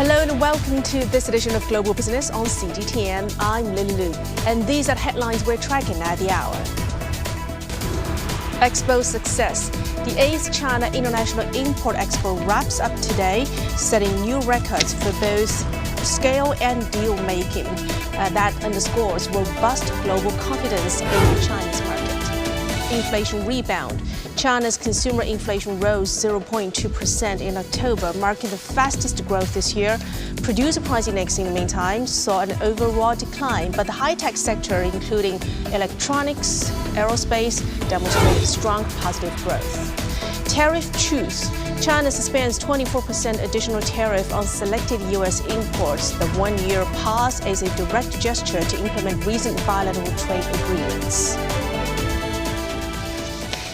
Hello and welcome to this edition of Global Business on CGTN. I'm Lin Lu, and these are the headlines we're tracking at the hour. Expo success. The 8th China International Import Expo wraps up today, setting new records for both scale and deal making. That underscores robust global confidence in the Chinese market. Inflation rebound. China's consumer inflation rose 0.2% in October, marking the fastest growth this year. Producer price index, in the meantime, saw an overall decline, but the high-tech sector, including electronics, aerospace, demonstrated strong positive growth. Tariff truce. China suspends 24% additional tariff on selected U.S. imports. The one-year pause is a direct gesture to implement recent bilateral trade agreements.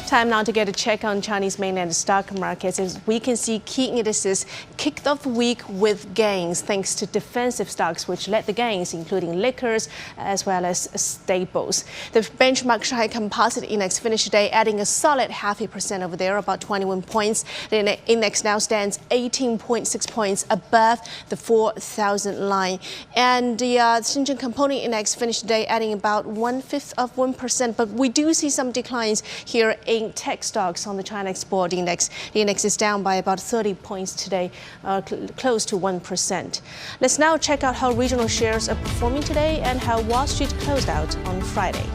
Time now to get a check on Chinese mainland stock markets. As we can see, key indices kicked off the week with gains thanks to defensive stocks, which led the gains, including liquors as well as staples. The benchmark Shanghai Composite Index finished today adding a solid 0.5% over there, about 21 points. The index now stands 18.6 points above the 4,000 line. And the Shenzhen Component Index finished today adding about 1/5%. But we do see some declines here in tech stocks on the China Export Index. The index is down by about 30 points today, close to 1%. Let's now check out how regional shares are performing today and how Wall Street closed out on Friday.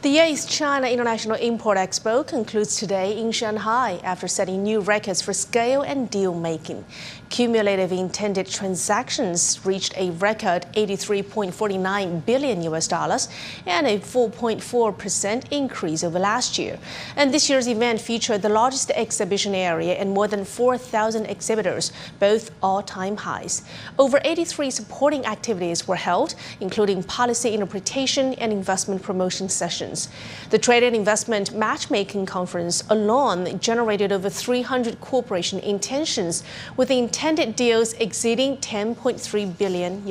The 8th China International Import Expo concludes today in Shanghai after setting new records for scale and deal making. Cumulative intended transactions reached a record $83.49 billion and a 4.4% increase over last year. And this year's event featured the largest exhibition area and more than 4,000 exhibitors, both all-time highs. Over 83 supporting activities were held, including policy interpretation and investment promotion sessions. The Trade and Investment Matchmaking Conference alone generated over 300 cooperation intentions, with the intended deals exceeding $10.3 billion.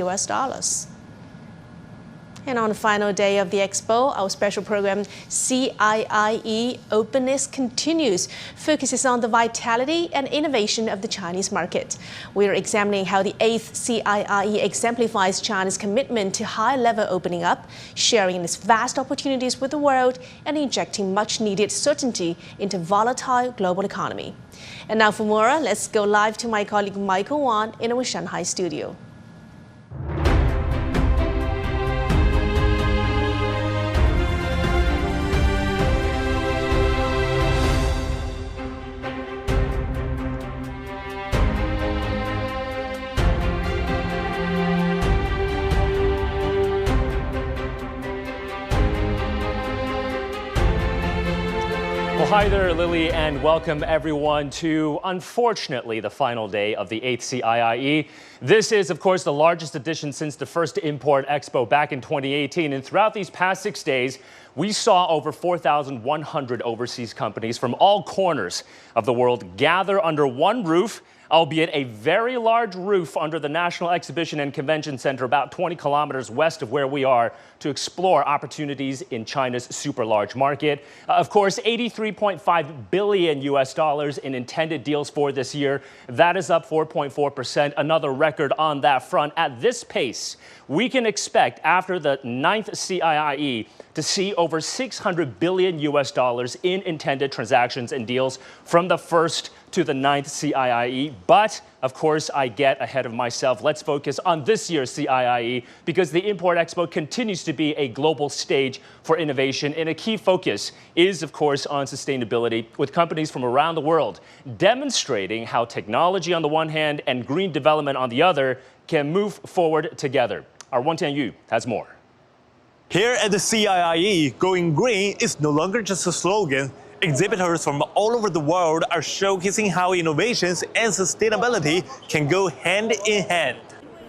And on the final day of the expo, our special program CIIE Openness Continues focuses on the vitality and innovation of the Chinese market. We're examining how the 8th CIIE exemplifies China's commitment to high-level opening up, sharing its vast opportunities with the world, and injecting much-needed certainty into volatile global economy. And now for more, let's go live to my colleague Michael Wan in our Shanghai studio. Well, hi there, Lily, and welcome everyone to, unfortunately, the final day of the 8th CIIE. This is, of course, the largest edition since the first Import Expo back in 2018. And throughout these past 6 days, we saw over 4,100 overseas companies from all corners of the world gather under one roof, albeit a very large roof under the National Exhibition and Convention Center about 20 kilometers west of where we are, to explore opportunities in China's super large market. Of course, $83.5 billion in intended deals for this year. That is up 4.4%, another record on that front. At this pace, we can expect after the 9th CIIE to see over $600 billion in intended transactions and deals from the first to the 9th CIIE. But, of course, I get ahead of myself. Let's focus on this year's CIIE because the Import Expo continues to be a global stage for innovation, and a key focus is, of course, on sustainability, with companies from around the world demonstrating how technology on the one hand and green development on the other can move forward together. Our Wan Tianyu has more. Here at the CIIE, going green is no longer just a slogan. Exhibitors from all over the world are showcasing how innovations and sustainability can go hand in hand.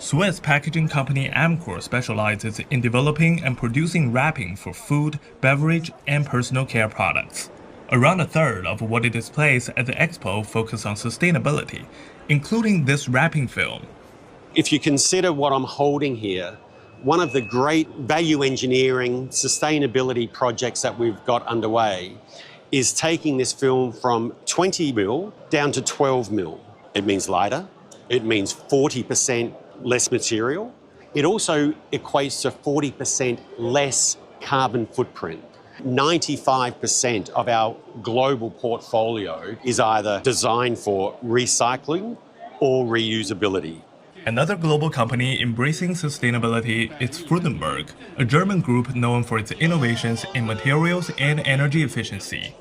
Swiss packaging company Amcor specializes in developing and producing wrapping for food, beverage, and personal care products. Around a third of what it displays at the expo focus on sustainability, including this wrapping film. If you consider what I'm holding here, one of the great value engineering sustainability projects that we've got underway is taking this film from 20 mil down to 12 mil. It means lighter, it means 40% less material. It also equates to 40% less carbon footprint. 95% of our global portfolio is either designed for recycling or reusability. Another global company embracing sustainability is Freudenberg, a German group known for its innovations in materials and energy efficiency.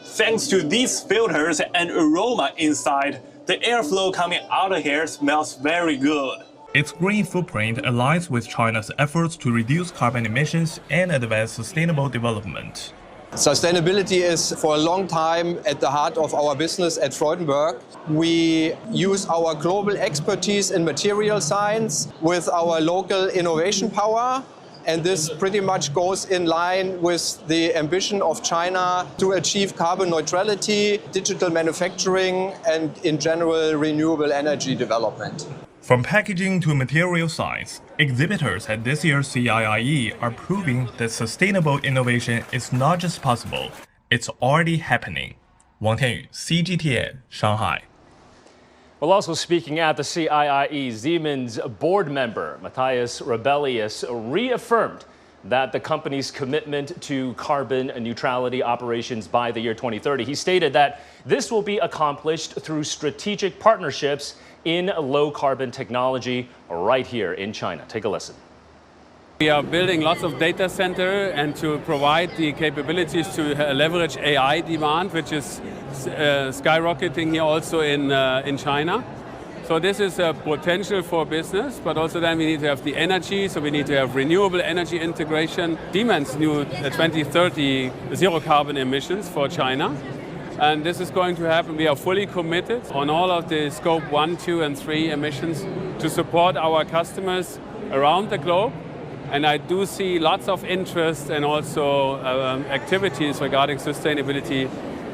Thanks to these filters and aroma inside, the airflow coming out of here smells very good. Its green footprint aligns with China's efforts to reduce carbon emissions and advance sustainable development. Sustainability is for a long time at the heart of our business at Freudenberg. We use our global expertise in material science with our local innovation power. And this pretty much goes in line with the ambition of China to achieve carbon neutrality, digital manufacturing, and in general, renewable energy development. From packaging to material science, exhibitors at this year's CIIE are proving that sustainable innovation is not just possible, it's already happening. Wang Tianyu, CGTN, Shanghai. Well, also speaking at the CIIE, Siemens board member Matthias Rebellius reaffirmed that the company's commitment to carbon neutrality operations by the year 2030. He stated that this will be accomplished through strategic partnerships in low carbon technology right here in China. Take a listen. We are building lots of data center and to provide the capabilities to leverage AI demand, which is skyrocketing here also in China. So this is a potential for business, but also then we need to have the energy, so we need to have renewable energy integration. Siemens new 2030 zero carbon emissions for China. And this is going to happen. We are fully committed on all of the scope 1, 2, and 3 emissions to support our customers around the globe. And I do see lots of interest and also activities regarding sustainability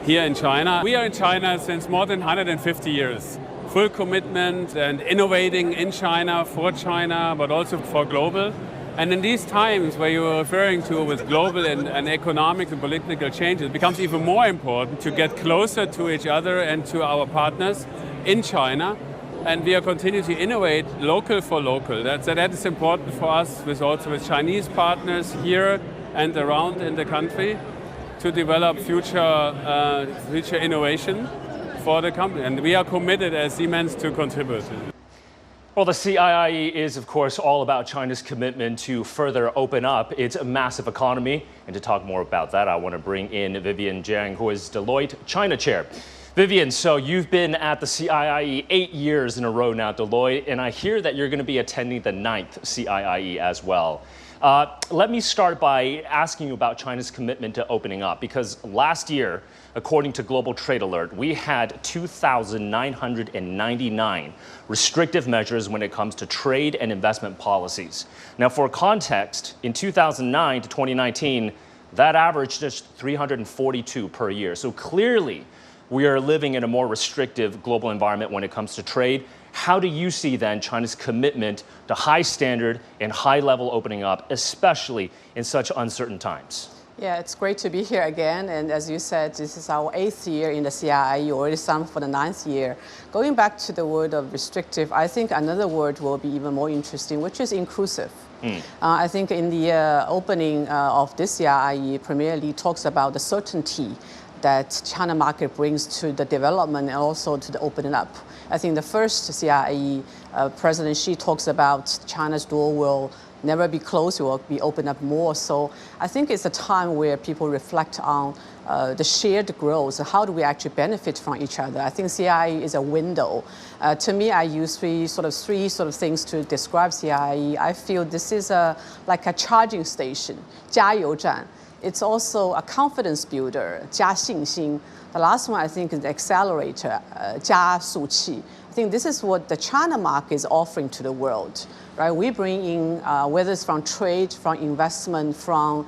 here in China. We are in China since more than 150 years. Full commitment and innovating in China, for China, but also for global. And in these times where you were referring to with global and economic and political changes, it becomes even more important to get closer to each other and to our partners in China. And we are continuing to innovate local for local. That is important for us with Chinese partners here and around in the country to develop future innovation for the company. And we are committed as Siemens to contribute. Well, the CIIE is, of course, all about China's commitment to further open up its massive economy. And to talk more about that, I want to bring in Vivian Jiang, who is Deloitte China Chair. Vivian, so you've been at the CIIE 8 years in a row now, Deloitte, and I hear that you're going to be attending the 9th CIIE as well. Let me start by asking you about China's commitment to opening up, because last year, according to Global Trade Alert, we had 2,999 restrictive measures when it comes to trade and investment policies. Now, for context, in 2009 to 2019, that averaged just 342 per year. So clearly, we are living in a more restrictive global environment when it comes to trade. How do you see then China's commitment to high standard and high level opening up, especially in such uncertain times? Yeah, it's great to be here again. And as you said, this is our 8th year in the CIIE, already signed for the 9th year. Going back to the word of restrictive, I think another word will be even more interesting, which is inclusive. I think in the opening of this CIIE, primarily talks about the certainty that China market brings to the development and also to the opening up. I think the first CIIE, President Xi talks about China's door will never be closed, it will be opened up more. So I think it's a time where people reflect on the shared growth. How do we actually benefit from each other? I think CIIE is a window. To me, I use three sort of things to describe CIIE. I feel this is like a charging station, 加油站. It's also a confidence builder, 加信心, The last one, I think, is the accelerator, 加速器. I think this is what the China market is offering to the world. Right? We bring in, whether it's from trade, from investment, from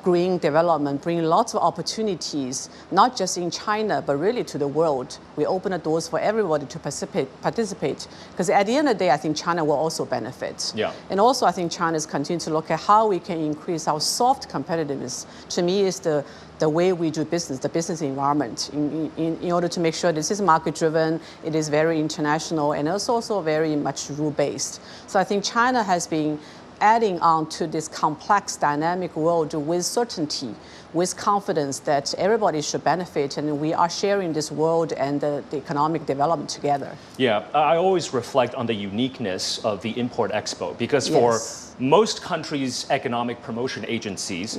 green development, bring lots of opportunities, not just in China, but really to the world. We open the doors for everybody to participate. Because at the end of the day, I think China will also benefit. Yeah. And also, I think China is continuing to look at how we can increase our soft competitiveness. To me, is the way we do business, the business environment, in order to make sure this is market-driven, it is very international, and it's also very much rule-based. So I think China has been adding on to this complex, dynamic world with certainty, with confidence that everybody should benefit, and we are sharing this world and the economic development together. Yeah, I always reflect on the uniqueness of the Import Expo, because for most countries' economic promotion agencies,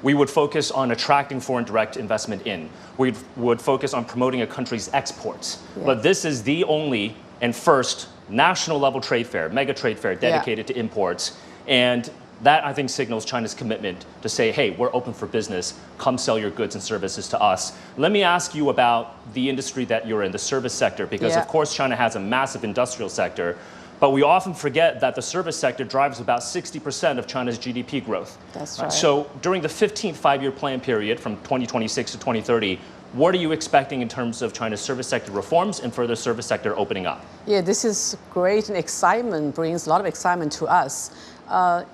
we would focus on attracting foreign direct investment in. We would focus on promoting a country's exports. But this is the only and first national level trade fair, mega trade fair dedicated to imports. And that, I think, signals China's commitment to say, hey, we're open for business. Come sell your goods and services to us. Let me ask you about the industry that you're in, the service sector, because of course China has a massive industrial sector. But we often forget that the service sector drives about 60% of China's GDP growth. That's right. So during the 15th five-year plan period from 2026 to 2030, what are you expecting in terms of China's service sector reforms and further service sector opening up? Yeah, this is great, and excitement brings a lot of excitement to us.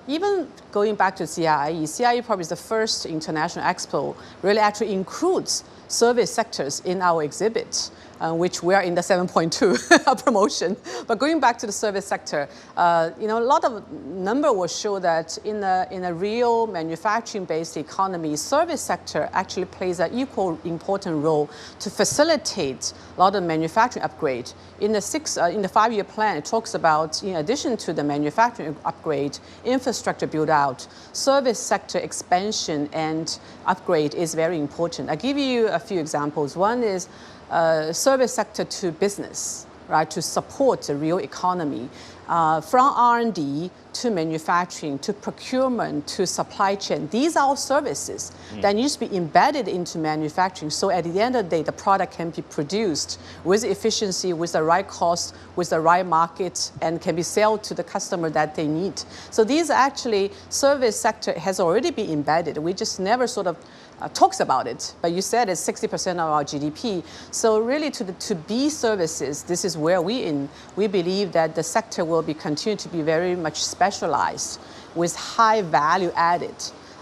Even going back to CIIE, CIIE probably is the first international expo really actually includes service sectors in our exhibit, which we are in the 7.2 promotion. But going back to the service sector, a lot of number will show that in a real manufacturing-based economy, service sector actually plays an equal important role to facilitate a lot of manufacturing upgrade. In the 5-year plan, it talks about, in addition to the manufacturing upgrade, infrastructure build out, service sector expansion and upgrade is very important. I'll give you a few examples. One is service sector to business, right, to support the real economy, from R&D to manufacturing to procurement to supply chain. These are all services that need to be embedded into manufacturing. So at the end of the day, the product can be produced with efficiency, with the right cost, with the right market, and can be sold to the customer that they need. So these actually service sector has already been embedded. We just never sort of talks about it, but you said it's 60% of our GDP. So really to the to-B services, this is where we believe that the sector will continue to be very much specialized with high value added,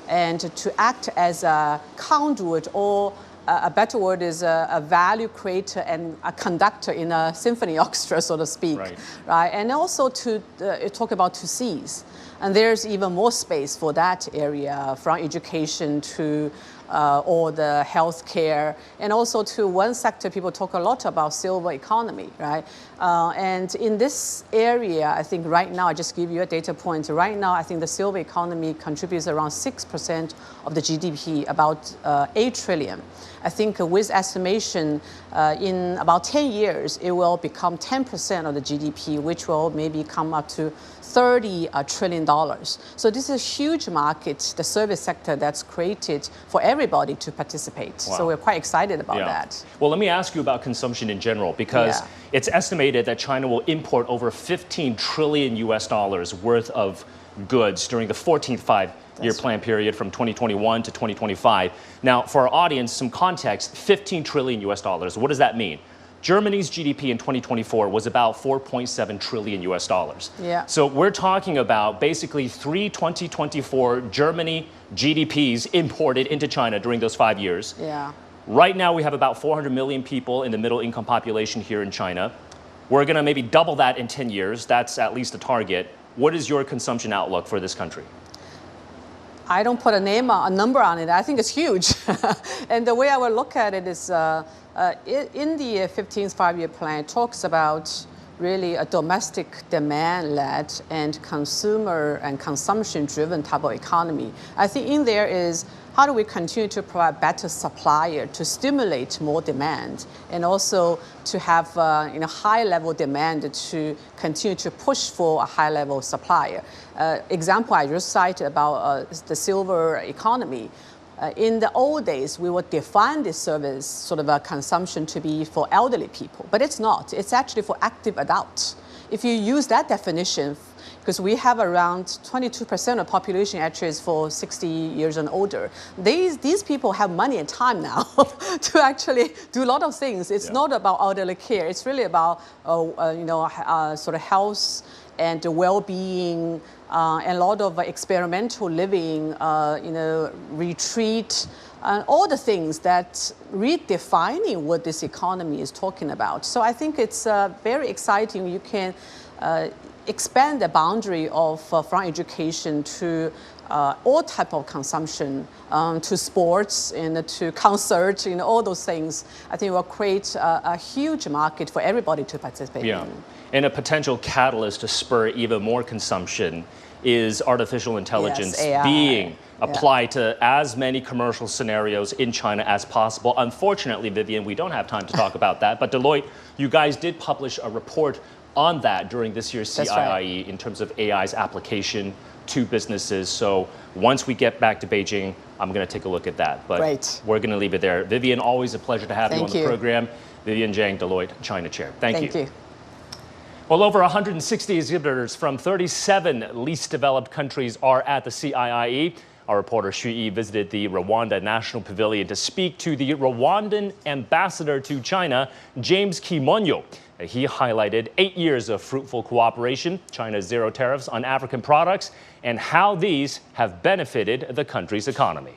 and to act as a conduit, or a better word is a value creator and a conductor in a symphony orchestra, so to speak, right? And also to talk about to Cs. And there's even more space for that area, from education to or the healthcare, and also to one sector people talk a lot about, silver economy, right? And in this area, I think right now, I just give you a data point. Right now, I think the silver economy contributes around 6% of the GDP, about 8 trillion. I think with estimation, in about 10 years, it will become 10% of the GDP, which will maybe come up to $30 trillion. So this is a huge market, the service sector, that's created for everybody to participate. Wow. So we're quite excited about that. Well, let me ask you about consumption in general, because it's estimated that China will import over 15 trillion US dollars worth of goods during the 14th five-year plan period from 2021 to 2025. Now, for our audience, some context, 15 trillion US dollars, what does that mean? Germany's GDP in 2024 was about 4.7 trillion US dollars. So we're talking about basically 3 2024 Germany GDPs imported into China during those 5 years. Right now we have about 400 million people in the middle income population here in China. We're going to maybe double that in 10 years. That's at least a target. What is your consumption outlook for this country? I don't put a number on it. I think it's huge. And the way I would look at it is, in the 15th five-year plan, it talks about really a domestic demand-led and consumer and consumption-driven type of economy. I think in there is, how do we continue to provide better supplier to stimulate more demand, and also to have high-level demand to continue to push for a high-level supplier. Example I just cited about the silver economy. In the old days, we would define this service sort of a consumption to be for elderly people, but it's not. It's actually for active adults. If you use that definition, because we have around 22% of population actually is for 60 years and older. These people have money and time now to actually do a lot of things. It's not about elderly care. It's really about sort of health and well-being, and a lot of experimental living, retreat, and all the things that redefining what this economy is talking about. So I think it's very exciting. You can expand the boundary of from education to all type of consumption, to sports and to concerts, all those things. I think will create a huge market for everybody to participate in. And a potential catalyst to spur even more consumption is artificial intelligence being applied to as many commercial scenarios in China as possible. Unfortunately, Vivian, we don't have time to talk about that, but Deloitte, you guys did publish a report on that during this year's CIIE in terms of AI's application to businesses. So once we get back to Beijing, I'm going to take a look at that. But we're going to leave it there. Vivian, always a pleasure to have you on the program. Vivian Zhang, Deloitte China Chair. Thank you. Well, over 160 exhibitors from 37 least developed countries are at the CIIE. Our reporter CIIE visited the Rwanda National Pavilion to speak to the Rwandan ambassador to China, James Kimonyo. He highlighted 8 years of fruitful cooperation, China's zero tariffs on African products, and how these have benefited the country's economy.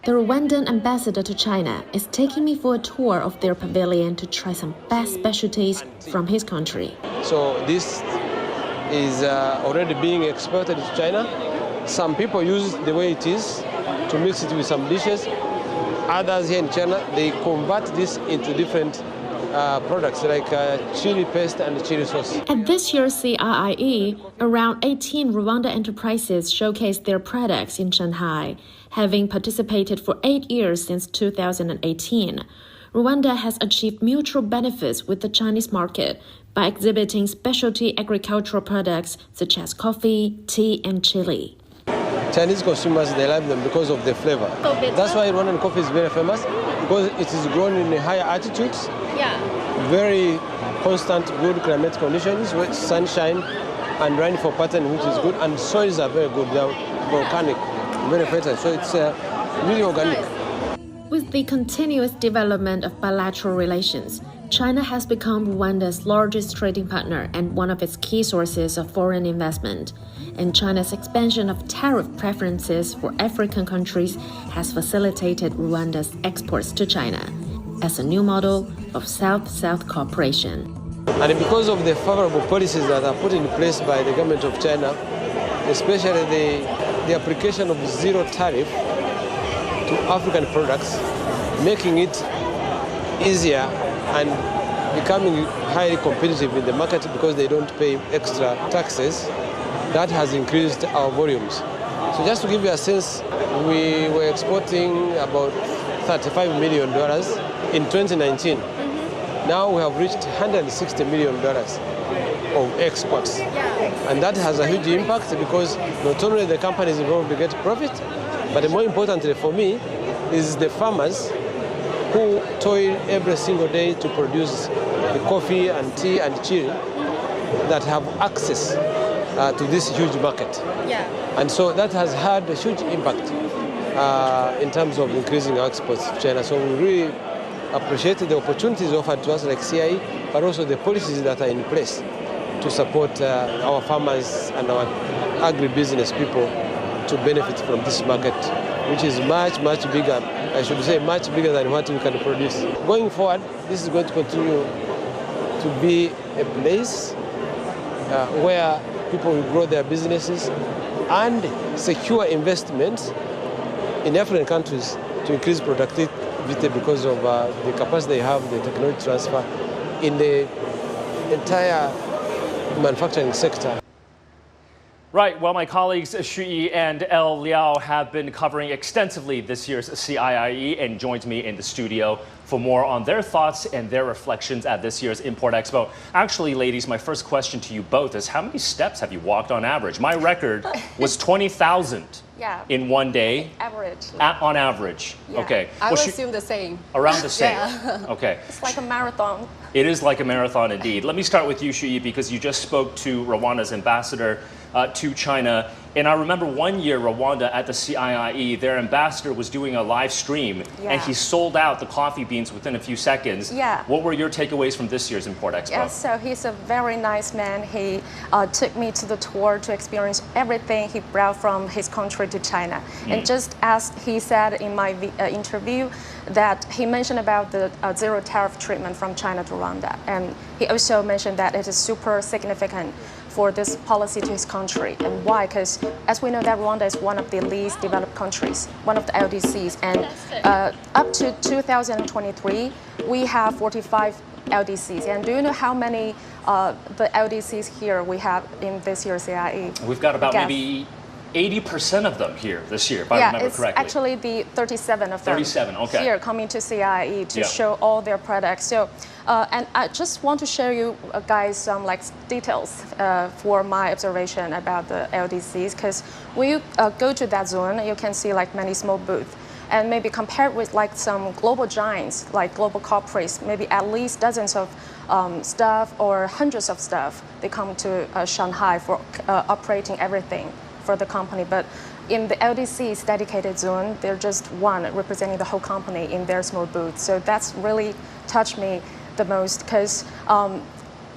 The Rwandan ambassador to China is taking me for a tour of their pavilion to try some best specialties from his country. So this is already being exported to China. Some people use it the way it is to mix it with some dishes. Others here in China, they convert this into different products like chili paste and chili sauce. At this year's CIIE, around 18 Rwanda enterprises showcased their products in Shanghai, having participated for 8 years since 2018. Rwanda has achieved mutual benefits with the Chinese market by exhibiting specialty agricultural products such as coffee, tea, and chili. Chinese consumers, they love them because of the flavor. That's why Rwandan coffee is very famous, because it is grown in higher altitudes, very constant, good climatic conditions, with sunshine and rainfall pattern, which is good, and soils are very good. They are volcanic, very fertile, so it's really organic. With the continuous development of bilateral relations, China has become Rwanda's largest trading partner and one of its key sources of foreign investment. And China's expansion of tariff preferences for African countries has facilitated Rwanda's exports to China as a new model of South-South cooperation. And because of the favorable policies that are put in place by the government of China, especially the application of zero tariff to African products, making it easier and becoming highly competitive in the market because they don't pay extra taxes, that has increased our volumes. So just to give you a sense, we were exporting about $35 million in 2019. Now we have reached $160 million of exports. And that has a huge impact because not only the companies involved get profit, but more importantly for me is the farmers who toil every single day to produce the coffee and tea and chili that have access to this huge market. And so that has had a huge impact in terms of increasing our exports to China. So we really appreciate the opportunities offered to us like CIIE, but also the policies that are in place to support our farmers and our agribusiness people to benefit from this market, which is much, much bigger, I should say much bigger than what we can produce. Going forward, this is going to continue to be a place where people will grow their businesses and secure investments in African countries to increase productivity because of the capacity they have, the technology transfer in the entire manufacturing sector. Right, well, my colleagues CIIE and El Liao have been covering extensively this year's CIIE and joins me in the studio for more on their thoughts and their reflections at this year's Import Expo. Actually, ladies, my first question to you both is how many steps have you walked on average? My record was 20,000 in one day. Average. On average. Yeah. Okay. I would assume the same. Around the same. Yeah. Okay. It's like a marathon. It is like a marathon indeed. Let me start with you, CIIE, because you just spoke to Rwanda's ambassador to China. And I remember one year Rwanda at the CIIE, their ambassador was doing a live stream and he sold out the coffee beans within a few seconds. Yeah. What were your takeaways from this year's Import Expo? Yeah, so he's a very nice man. He took me to the tour to experience everything he brought from his country to China. And just as he said in my interview, that he mentioned about the zero tariff treatment from China to Rwanda. And he also mentioned that it is super significant for this policy to his country. And why? Because as we know that Rwanda is one of the least developed countries, one of the LDCs. And up to 2023, we have 45 LDCs. And do you know how many the LDCs here we have in this year's CIIE? We've got about maybe 80% of them here this year, if I remember correctly. Yeah, it's actually the 37 of them 37, okay. here coming to CIIE to show all their products. So, and I just want to share you guys some details for my observation about the LDCs, because when you go to that zone, you can see many small booths. And maybe compared with some global giants, like global corporates, maybe at least dozens of staff or hundreds of staff, they come to Shanghai for operating everything for the company. But in the LDC's dedicated zone, they're just one representing the whole company in their small booth. So that's really touched me the most, because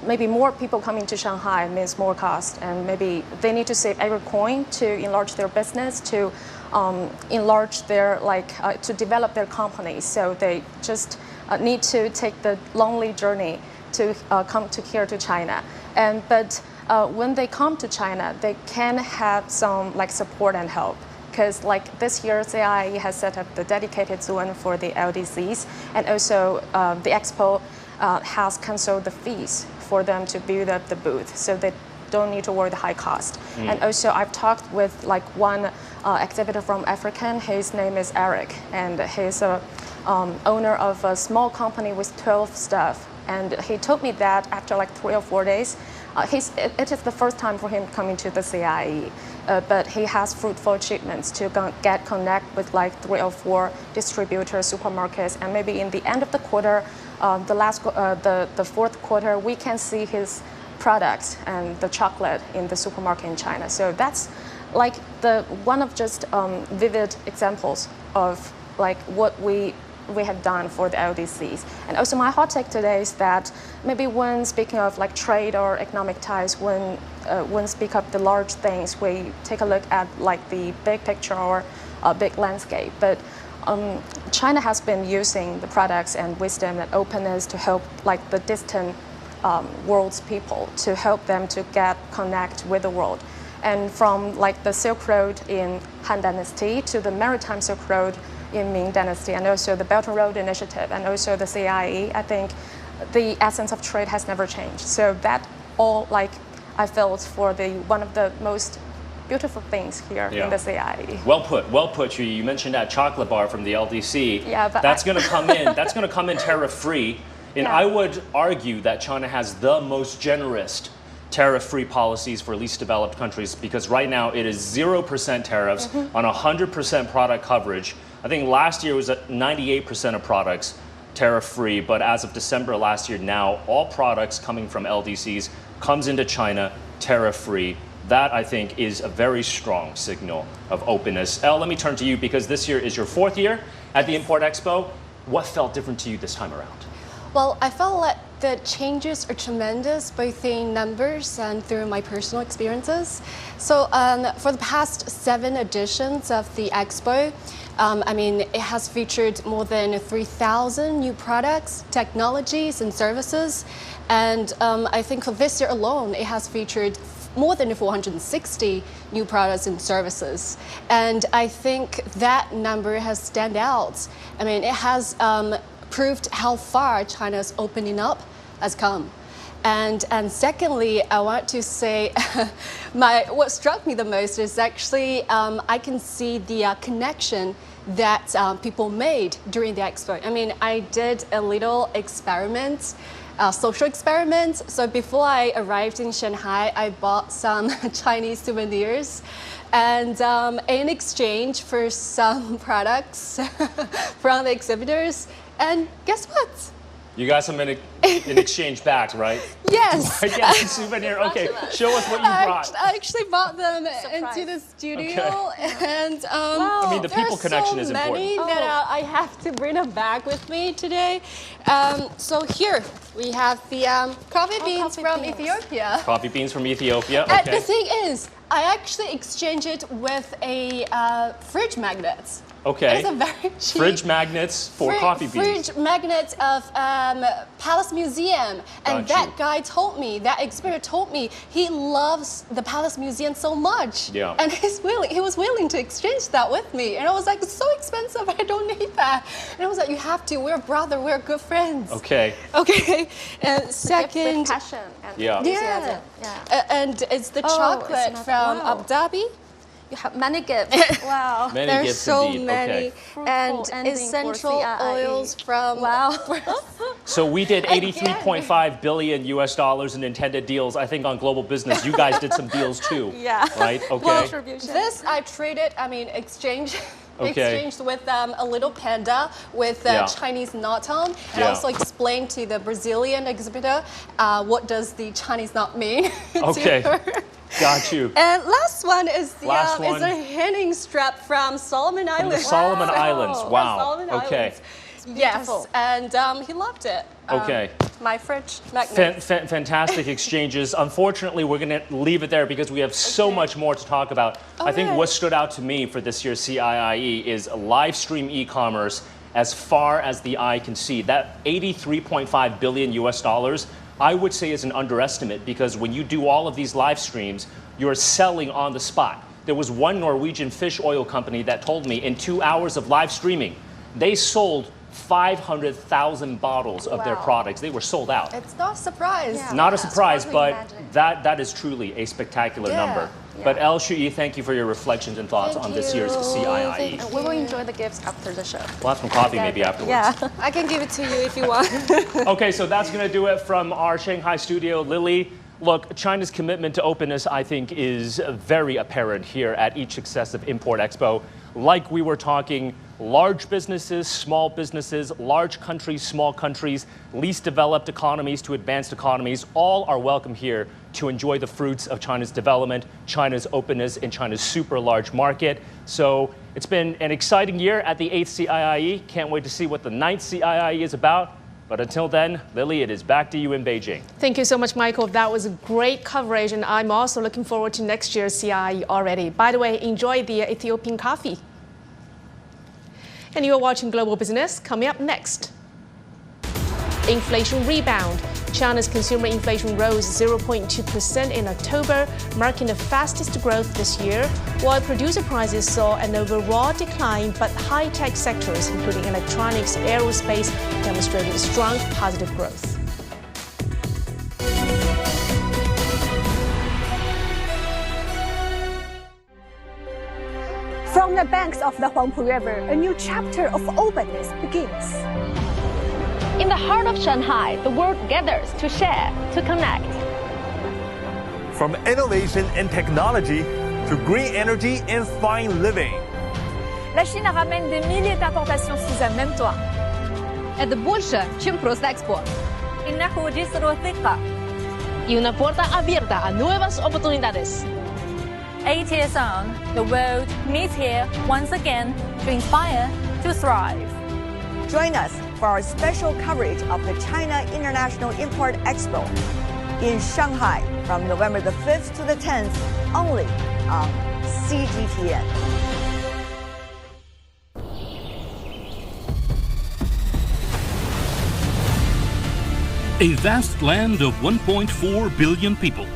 maybe more people coming to Shanghai means more cost, and maybe they need to save every coin to enlarge their business, to enlarge their to develop their company. So they just need to take the lonely journey to come to here to China. But when they come to China, they can have some support and help, because this year CIIE has set up the dedicated zone for the LDCs, and also the expo has canceled the fees for them to build up the booth, so they don't need to worry the high cost. And also I've talked with one exhibitor from African. His name is Eric, and he's a owner of a small company with 12 staff. And he told me that after 3 or 4 days, it is the first time for him coming to the CIIE, but he has fruitful achievements to connect with 3 or 4 distributors, supermarkets, and maybe in the end of the quarter, the fourth quarter, we can see his products and the chocolate in the supermarket in China. So that's one of just vivid examples of what we have done for the LDCs. And also my hot take today is that maybe when speaking of trade or economic ties, when speak of the large things, we take a look at the big picture or big landscape. But China has been using the products and wisdom and openness to help the distant world's people, to help them to connect with the world. And from the Silk Road in Han Dynasty to the Maritime Silk Road in Ming Dynasty, and also the Belt and Road Initiative, and also the CIIE, I think the essence of trade has never changed. So that all I felt for one of the most beautiful things here in the CIIE. Well put, CIIE. You mentioned that chocolate bar from the LDC. Yeah, but that's going to come in. That's going to come in tariff-free, and I would argue that China has the most generous tariff-free policies for least developed countries, because right now it is 0% tariffs on 100% product coverage. I think last year was at 98% of products tariff-free, but as of December last year, now all products coming from LDCs comes into China tariff-free. That, I think, is a very strong signal of openness. Elle, let me turn to you, because this year is your 4th year at the Import Expo. What felt different to you this time around? Well, I felt like the changes are tremendous, both in numbers and through my personal experiences. So for the past 7 editions of the Expo, it has featured more than 3,000 new products, technologies, and services. And I think for this year alone, it has featured more than 460 new products and services. And I think that number has stand out. It has proved how far China's opening up has come. And secondly, I want to say what struck me the most is actually I can see the connection that people made during the expo. I mean, I did a little experiment, social experiment. So before I arrived in Shanghai, I bought some Chinese souvenirs, and in exchange for some products from the exhibitors. And guess what? You got some in exchange back, right? Yes. I got a souvenir. Okay, show us what you brought. I actually brought them into the studio, and I mean, the people connection is important. There's so many that I have to bring them back with me today. So here we have the coffee beans from Ethiopia. Coffee beans from Ethiopia. Okay. And the thing is, I actually exchanged it with a fridge magnet. Okay. It's a very cheap fridge magnets for coffee beans. Fridge magnet of Palace Museum, and that guy told me, that exhibitor told me, he loves the Palace Museum so much. Yeah. And he was willing to exchange that with me, and I was like, it's so expensive, I don't need that. And I was like, you have to. We're brother. We're good friends. Okay. Okay. And second, with passion and yeah. And it's the chocolate from Abu Dhabi. You have many gifts. Wow. Many There's gifts so indeed. many. Okay. And essential oils from So we did $83.5 billion US in intended deals. I think on Global Business, you guys did some deals too. Yeah. Right? Okay. Well, this I traded, exchanged with a little panda with Chinese knot on, and also explained to the Brazilian exhibitor what does the Chinese knot mean. Okay. Got you. And last one is the one. is a hanging strap from Solomon Islands. From the Solomon Islands. Wow. Solomon Okay. Islands. Yes, and he loved it. Okay. My fridge magnet. Fantastic exchanges. Unfortunately, we're going to leave it there because we have so much more to talk about. I think what stood out to me for this year's CIIE is live stream e-commerce as far as the eye can see. That $83.5 billion US, I would say is an underestimate, because when you do all of these live streams, you're selling on the spot. There was one Norwegian fish oil company that told me in 2 hours of live streaming, they sold 500,000 bottles of their products. They were sold out. It's not a surprise. Yeah. Not a surprise, but that is truly a spectacular number. Yeah. But El Shui, thank you for your reflections and thoughts on this year's CIIE. And we will enjoy the gifts after the show. We'll have some coffee maybe afterwards. Yeah, I can give it to you if you want. Okay, so that's going to do it from our Shanghai studio. Lily, look, China's commitment to openness, I think, is very apparent here at each successive Import Expo. Like we were talking, large businesses, small businesses, large countries, small countries, least developed economies to advanced economies, all are welcome here to enjoy the fruits of China's development, China's openness in China's super large market. So it's been an exciting year at the 8th CIIE. Can't wait to see what the 9th CIIE is about. But until then, Lily, it is back to you in Beijing. Thank you so much, Michael. That was a great coverage, and I'm also looking forward to next year's CIIE already. By the way, enjoy the Ethiopian coffee. And you're watching Global Business. Coming up next, inflation rebound. China's consumer inflation rose 0.2% in October, marking the fastest growth this year, while producer prices saw an overall decline, but high-tech sectors, including electronics, aerospace, demonstrated strong positive growth. From the banks of the Huangpu River, a new chapter of openness begins. In the heart of Shanghai, the world gathers to share, to connect. From innovation and technology to green energy and fine living. La China ramène des milliers d'importations sous un même toit. Это больше, чем просто экспорт. إنه جسر الثقة. Y una puerta abierta a nuevas oportunidades. 8 years on, the world meets here once again to inspire, to thrive. Join us for our special coverage of the China International Import Expo in Shanghai from November the 5th to the 10th, only on CGTN. A vast land of 1.4 billion people.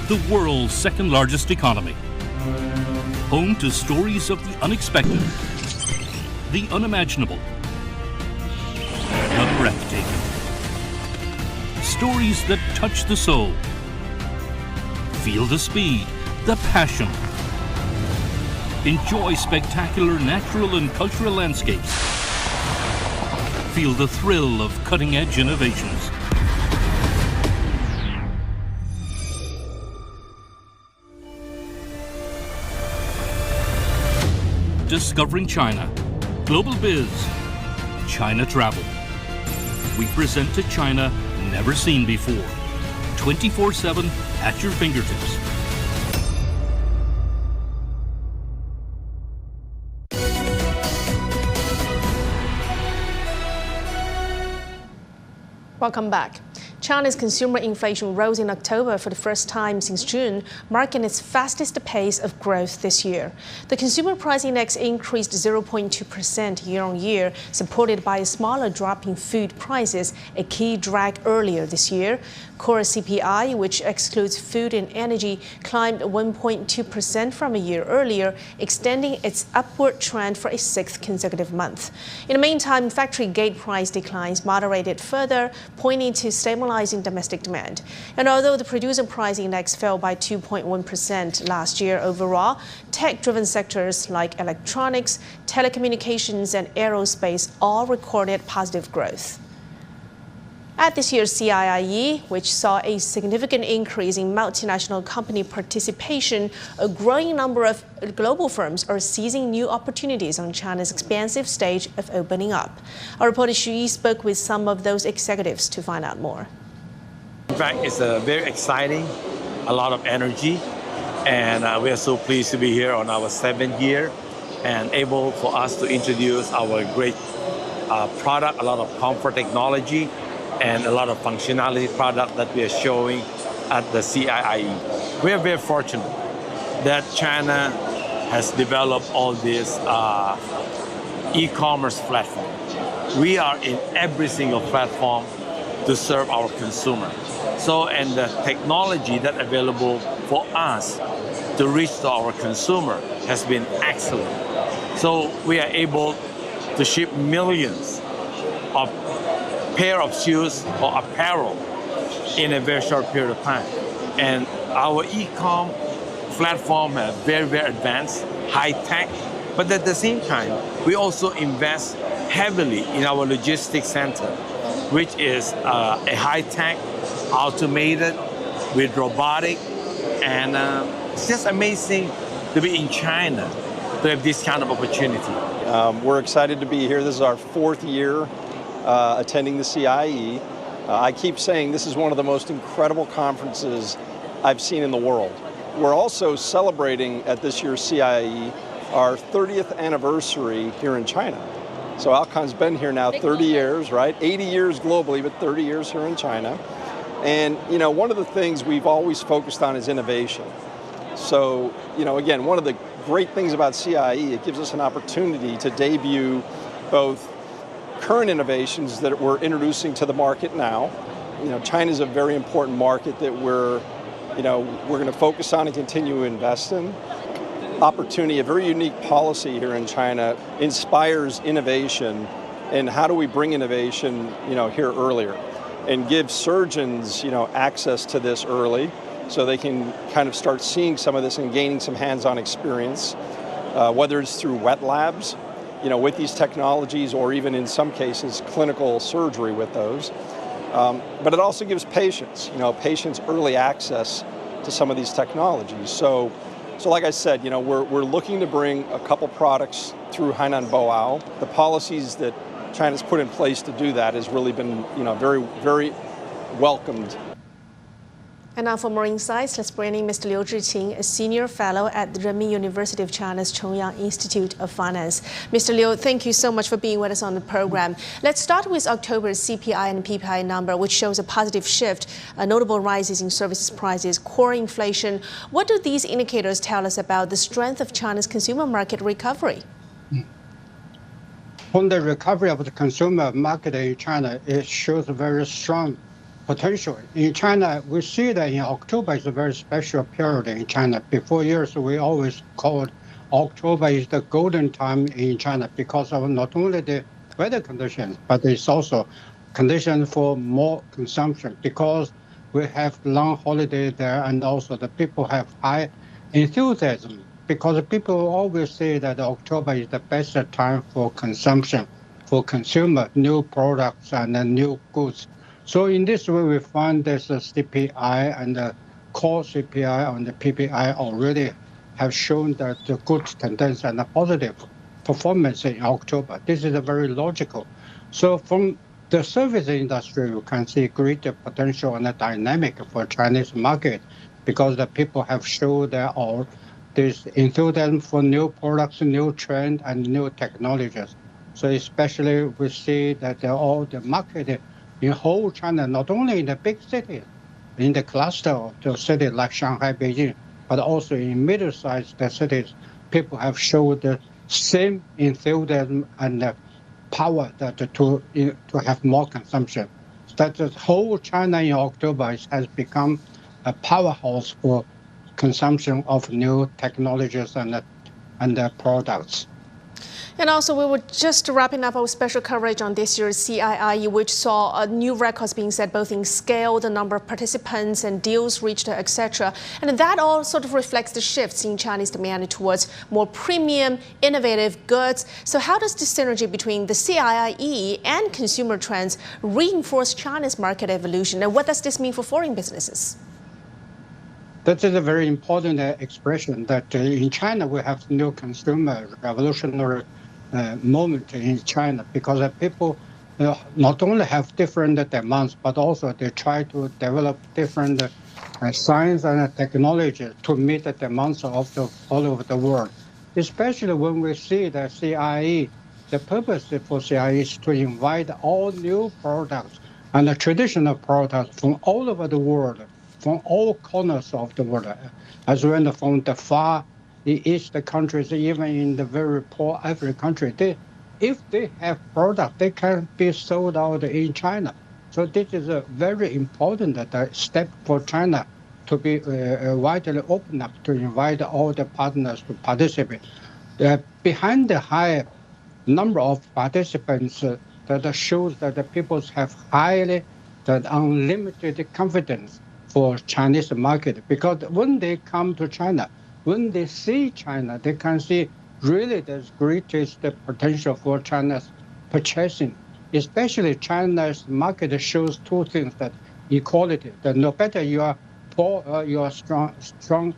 The world's second largest economy. Home to stories of the unexpected, the unimaginable, the breathtaking. Stories that touch the soul. Feel the speed, the passion. Enjoy spectacular natural and cultural landscapes. Feel the thrill of cutting-edge innovations. Discovering China. Global Biz. China Travel. We present to China never seen before. 24/7 at your fingertips. Welcome back. China's consumer inflation rose in October for the first time since June, marking its fastest pace of growth this year. The consumer price index increased 0.2% year-on-year, supported by a smaller drop in food prices, a key drag earlier this year. Core CPI, which excludes food and energy, climbed 1.2% from a year earlier, extending its upward trend for a sixth consecutive month. In the meantime, factory gate price declines moderated further, pointing to stabilizing domestic demand. And although the producer price index fell by 2.1% last year overall, tech-driven sectors like electronics, telecommunications, and aerospace all recorded positive growth. At this year's CIIE, which saw a significant increase in multinational company participation, a growing number of global firms are seizing new opportunities on China's expansive stage of opening up. Our reporter Xu Yi spoke with some of those executives to find out more. In fact, it's very exciting, a lot of energy, and we are so pleased to be here on our 7th year and able for us to introduce our great product, a lot of comfort technology, and a lot of functionality product that we are showing at the CIIE. We are very fortunate that China has developed all this e-commerce platform. We are in every single platform to serve our consumer. So, and the technology that available for us to reach to our consumer has been excellent. So we are able to ship millions of pair of shoes or apparel in a very short period of time. And our e-com platform is very, very advanced, high tech, but at the same time, we also invest heavily in our logistics center, which is a high tech, automated with robotic, and it's just amazing to be in China to have this kind of opportunity. We're excited to be here. This is our 4th year attending the CIIE. I keep saying this is one of the most incredible conferences I've seen in the world. We're also celebrating at this year's CIIE our 30th anniversary here in China. So Alcon's been here now 30 years, right? 80 years globally, but 30 years here in China. And, you know, one of the things we've always focused on is innovation. So, you know, again, one of the great things about CIIE, it gives us an opportunity to debut both current innovations that we're introducing to the market now. You know, China is a very important market that we're going to focus on and continue to invest in. Opportunity, a very unique policy here in China inspires innovation. And how do we bring innovation, you know, here earlier and give surgeons, you know, access to this early so they can kind of start seeing some of this and gaining some hands-on experience, whether it's through wet labs, you know, with these technologies, or even in some cases, clinical surgery with those. But it also gives patients, you know, early access to some of these technologies. So like I said, you know, we're looking to bring a couple products through Hainan Boao. The policies that China's put in place to do that has really been, you know, very, very welcomed. And now for more insights, let's bring in Mr. Liu Zhiqing, a senior fellow at the Renmin University of China's Chongyang Institute of Finance. Mr. Liu, thank you so much for being with us on the program. Let's start with October's CPI and PPI number, which shows a positive shift, notable rises in services prices, core inflation. What do these indicators tell us about the strength of China's consumer market recovery? On the recovery of the consumer market in China, it shows a very strong potential. In China, we see that in October is a very special period in China. Before years, we always called October is the golden time in China because of not only the weather conditions, but it's also conditions for more consumption because we have long holiday there and also the people have high enthusiasm because people always say that October is the best time for consumption, for consumer, new products and new goods. So in this way, we find there's a CPI and the core CPI and the PPI already have shown that the good tendency and the positive performance in October. This is a very logical. So from the service industry, you can see greater potential and a dynamic for Chinese market because the people have shown their all this enthusiasm for new products, new trend, and new technologies. So especially we see that all the market in whole China, not only in the big cities, in the cluster of the cities like Shanghai, Beijing, but also in middle-sized cities, people have showed the same enthusiasm and power that to have more consumption. That the whole China in October has become a powerhouse for consumption of new technologies and products. And also, we were just wrapping up our special coverage on this year's CIIE, which saw new records being set both in scale, the number of participants and deals reached, etc. And that all sort of reflects the shifts in Chinese demand towards more premium, innovative goods. So how does the synergy between the CIIE and consumer trends reinforce China's market evolution? And what does this mean for foreign businesses? That is a very important expression that in China we have new consumer revolutionary moment in China because people not only have different demands, but also they try to develop different science and technology to meet the demands of all over the world. Especially when we see the CIIE, the purpose for CIIE is to invite all new products and the traditional products from all over the world, from all corners of the world, as well from the far east countries, even in the very poor African country. If they have product, they can be sold out in China. So this is a very important step for China to be widely open up to invite all the partners to participate. Behind the high number of participants, that shows that the people have highly unlimited confidence for Chinese market, because when they come to China, when they see China, they can see really the greatest potential for China's purchasing. Especially China's market shows two things: that equality, that no matter you are poor or you are strong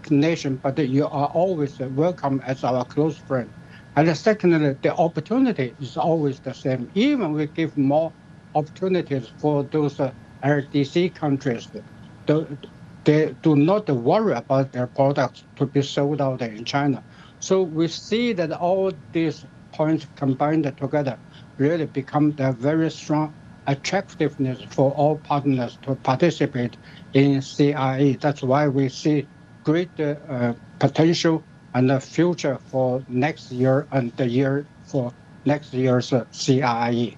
nation, but you are always welcome as our close friend. And secondly, the opportunity is always the same. Even we give more opportunities for those RDC countries. They do not worry about their products to be sold out in China. So we see that all these points combined together really become a very strong attractiveness for all partners to participate in CIIE. That's why we see great potential and the future for next year and the year for next year's CIIE.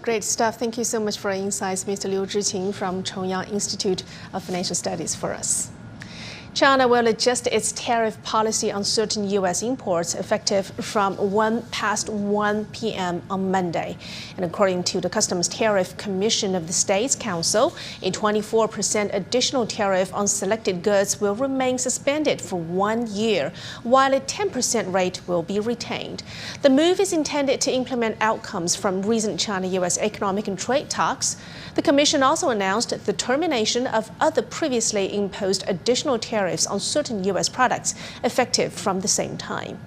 Great stuff. Thank you so much for your insights, Mr. Liu Zhiqing from Chongyang Institute of Financial Studies for us. China will adjust its tariff policy on certain U.S. imports effective from 1 p.m. on Monday. And according to the Customs Tariff Commission of the States Council, a 24% additional tariff on selected goods will remain suspended for 1 year, while a 10% rate will be retained. The move is intended to implement outcomes from recent China-U.S. economic and trade talks. The Commission also announced the termination of other previously imposed additional tariffs on certain U.S. products effective from the same time.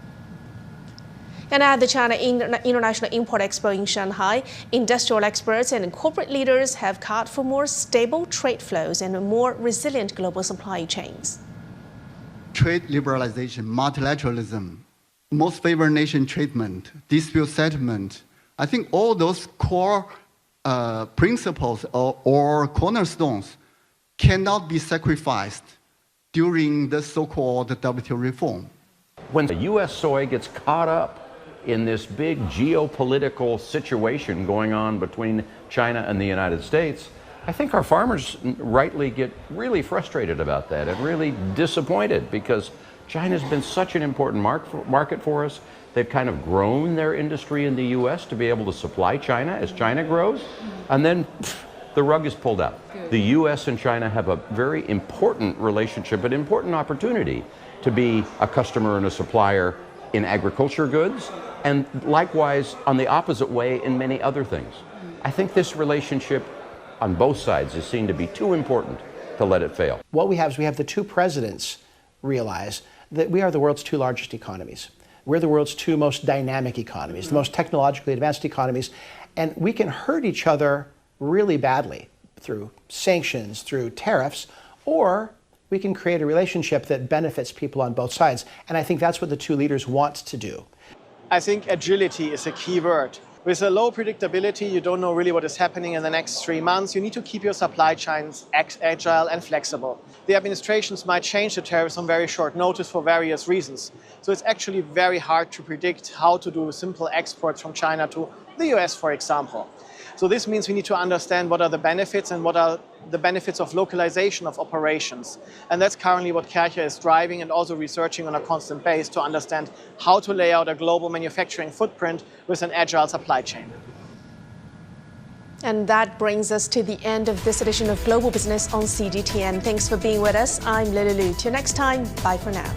And at the China International Import Expo in Shanghai, industrial experts and corporate leaders have called for more stable trade flows and more resilient global supply chains. Trade liberalization, multilateralism, most favored nation treatment, dispute settlement, I think all those core principles or cornerstones cannot be sacrificed during the so-called WTO reform. When the U.S. soy gets caught up in this big geopolitical situation going on between China and the United States, I think our farmers rightly get really frustrated about that and really disappointed, because China's been such an important market for us. They've kind of grown their industry in the U.S. to be able to supply China as China grows. And then the rug is pulled out. The U.S. and China have a very important relationship, an important opportunity to be a customer and a supplier in agriculture goods, and likewise on the opposite way in many other things. I think this relationship on both sides is seen to be too important to let it fail. What we have is we have the two presidents realize that we are the world's two largest economies. We're the world's two most dynamic economies, the most technologically advanced economies, and we can hurt each other really badly through sanctions, through tariffs, or we can create a relationship that benefits people on both sides. And I think that's what the two leaders want to do. I think agility is a key word. With a low predictability, you don't know really what is happening in the next 3 months. You need to keep your supply chains agile and flexible. The administrations might change the tariffs on very short notice for various reasons. So it's actually very hard to predict how to do simple exports from China to the US, for example. So this means we need to understand what are the benefits and what are the benefits of localization of operations. And that's currently what CIIE is driving and also researching on a constant basis to understand how to lay out a global manufacturing footprint with an agile supply chain. And that brings us to the end of this edition of Global Business on CGTN. Thanks for being with us. I'm Lily Lu. Till next time, bye for now.